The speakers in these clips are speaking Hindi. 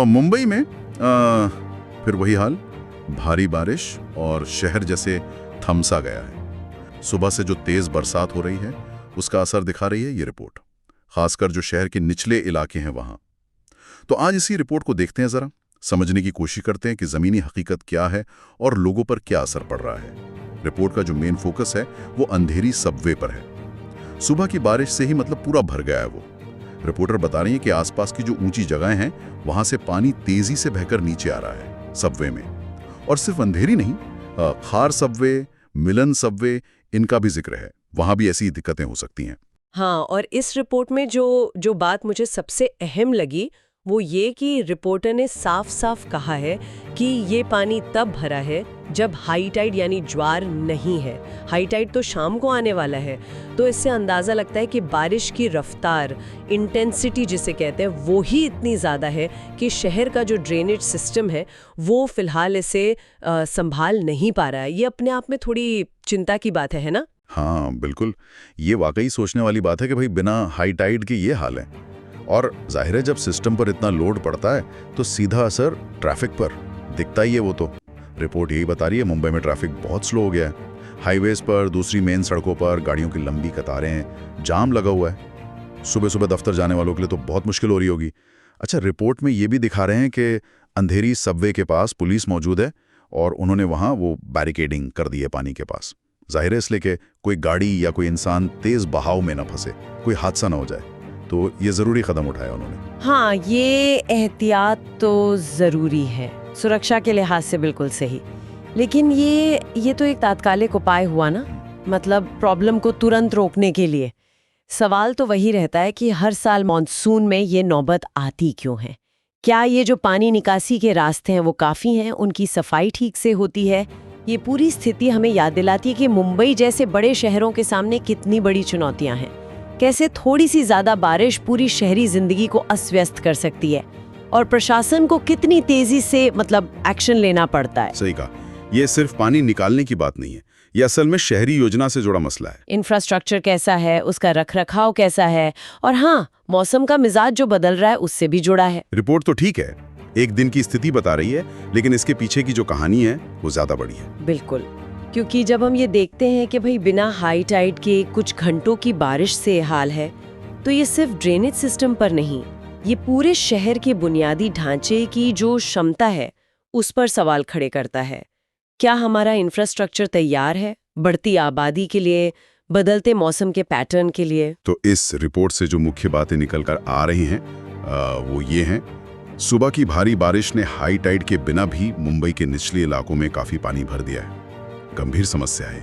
मुंबई में फिर वही हाल, भारी बारिश और शहर जैसे थमसा गया है। सुबह से जो तेज बरसात हो रही है उसका असर दिखा रही है ये रिपोर्ट, खासकर जो शहर के निचले इलाके हैं वहां। तो आज इसी रिपोर्ट को देखते हैं, जरा समझने की कोशिश करते हैं कि जमीनी हकीकत क्या है और लोगों पर क्या असर पड़ रहा है। रिपोर्ट का जो मेन फोकस है वो अंधेरी सबवे पर है। सुबह की बारिश से ही मतलब पूरा भर गया है वो। रिपोर्टर बता रही है कि आसपास की जो ऊंची जगहें हैं वहां से पानी तेजी से बहकर नीचे आ रहा है सबवे में। और सिर्फ अंधेरी नहीं, खार सबवे, मिलन सबवे, इनका भी जिक्र है, वहां भी ऐसी दिक्कतें हो सकती हैं। हाँ, और इस रिपोर्ट में जो बात मुझे सबसे अहम लगी वो ये कि रिपोर्टर ने साफ साफ कहा है कि ये पानी तब भरा है जब हाई टाइड यानी ज्वार नहीं है। हाई टाइड तो शाम को आने वाला है। तो इससे अंदाज़ा लगता है कि बारिश की रफ्तार, इंटेंसिटी जिसे कहते हैं, वो ही इतनी ज़्यादा है कि शहर का जो ड्रेनेज सिस्टम है वो फिलहाल इसे संभाल नहीं पा रहा है। ये अपने आप में थोड़ी चिंता की बात है ना? हाँ बिल्कुल, ये वाकई सोचने वाली बात है कि भाई बिना हाई टाइड के ये हाल है। और जाहिर है जब सिस्टम पर इतना लोड पड़ता है तो सीधा असर ट्रैफिक पर दिखता ही है। वो तो रिपोर्ट यही बता रही है, मुंबई में ट्रैफिक बहुत स्लो हो गया है। हाईवेज पर, दूसरी मेन सड़कों पर गाड़ियों की लंबी कतारें हैं, जाम लगा हुआ है। सुबह सुबह दफ्तर जाने वालों के लिए तो बहुत मुश्किल हो रही होगी। अच्छा, रिपोर्ट में ये भी दिखा रहे हैं कि अंधेरी सबवे के पास पुलिस मौजूद है और उन्होंने वहां वो बैरिकेडिंग कर दी है पानी के पास। जाहिर है इसलिए कि कोई गाड़ी या कोई इंसान तेज बहाव में न फंसे, कोई हादसा ना हो जाए। तो ये जरूरी कदम उठाया उन्होंने। हाँ, ये एहतियात तो ज़रूरी है, सुरक्षा के लिहाज से बिल्कुल सही। लेकिन ये तो एक तात्कालिक उपाय हुआ ना, मतलब प्रॉब्लम को तुरंत रोकने के लिए। सवाल तो वही रहता है कि हर साल मॉनसून में ये नौबत आती क्यों है? क्या ये जो पानी निकासी के रास्ते हैं वो काफ़ी हैं? उनकी सफाई ठीक से होती है? ये पूरी स्थिति हमें याद दिलाती है कि मुंबई जैसे बड़े शहरों के सामने कितनी बड़ी चुनौतियां हैं। कैसे थोड़ी सी ज्यादा बारिश पूरी शहरी जिंदगी को अस्त-व्यस्त कर सकती है और प्रशासन को कितनी तेजी से एक्शन लेना पड़ता है। सही कहा, ये सिर्फ पानी निकालने की बात नहीं है, ये असल में शहरी योजना से जुड़ा मसला है। इंफ्रास्ट्रक्चर कैसा है, उसका रखरखाव कैसा है, और हाँ, मौसम का मिजाज जो बदल रहा है उससे भी जुड़ा है। रिपोर्ट तो ठीक है, एक दिन की स्थिति बता रही है, लेकिन इसके पीछे की जो कहानी है वो ज्यादा बड़ी है। बिल्कुल, क्योंकि जब हम ये देखते हैं कि भाई बिना हाई टाइड के कुछ घंटों की बारिश से हाल है, तो ये सिर्फ ड्रेनेज सिस्टम पर नहीं, ये पूरे शहर के बुनियादी ढांचे की जो क्षमता है उस पर सवाल खड़े करता है। क्या हमारा इंफ्रास्ट्रक्चर तैयार है बढ़ती आबादी के लिए, बदलते मौसम के पैटर्न के लिए? तो इस रिपोर्ट से जो मुख्य बातें निकल कर आ रही हैं वो ये हैं। सुबह की भारी बारिश ने हाई टाइड के बिना भी मुंबई के निचले इलाकों में काफी पानी भर दिया है। गंभीर समस्या है।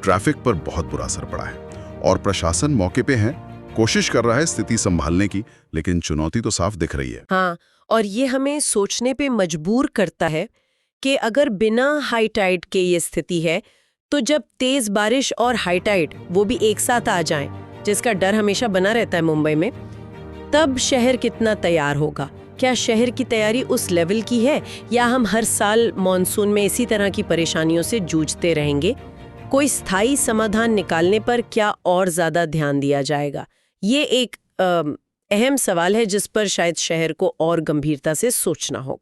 ट्रैफिक पर बहुत बुरा असर पड़ा है और प्रशासन मौके पे है, कोशिश कर रहा है स्थिति संभालने की, लेकिन चुनौती तो साफ दिख रही है। हाँ, और ये हमें सोचने पे मजबूर करता है कि अगर बिना हाई टाइड के ये स्थिति है, तो जब तेज बारिश और हाई टाइड वो भी एक साथ आ जाएं, जिसका डर हमेशा बना रहता है मुंबई में, तब शहर कितना तैयार होगा? क्या शहर की तैयारी उस लेवल की है, या हम हर साल मॉनसून में इसी तरह की परेशानियों से जूझते रहेंगे? कोई स्थायी समाधान निकालने पर क्या और ज्यादा ध्यान दिया जाएगा? ये एक अहम सवाल है जिस पर शायद शहर को और गंभीरता से सोचना होगा।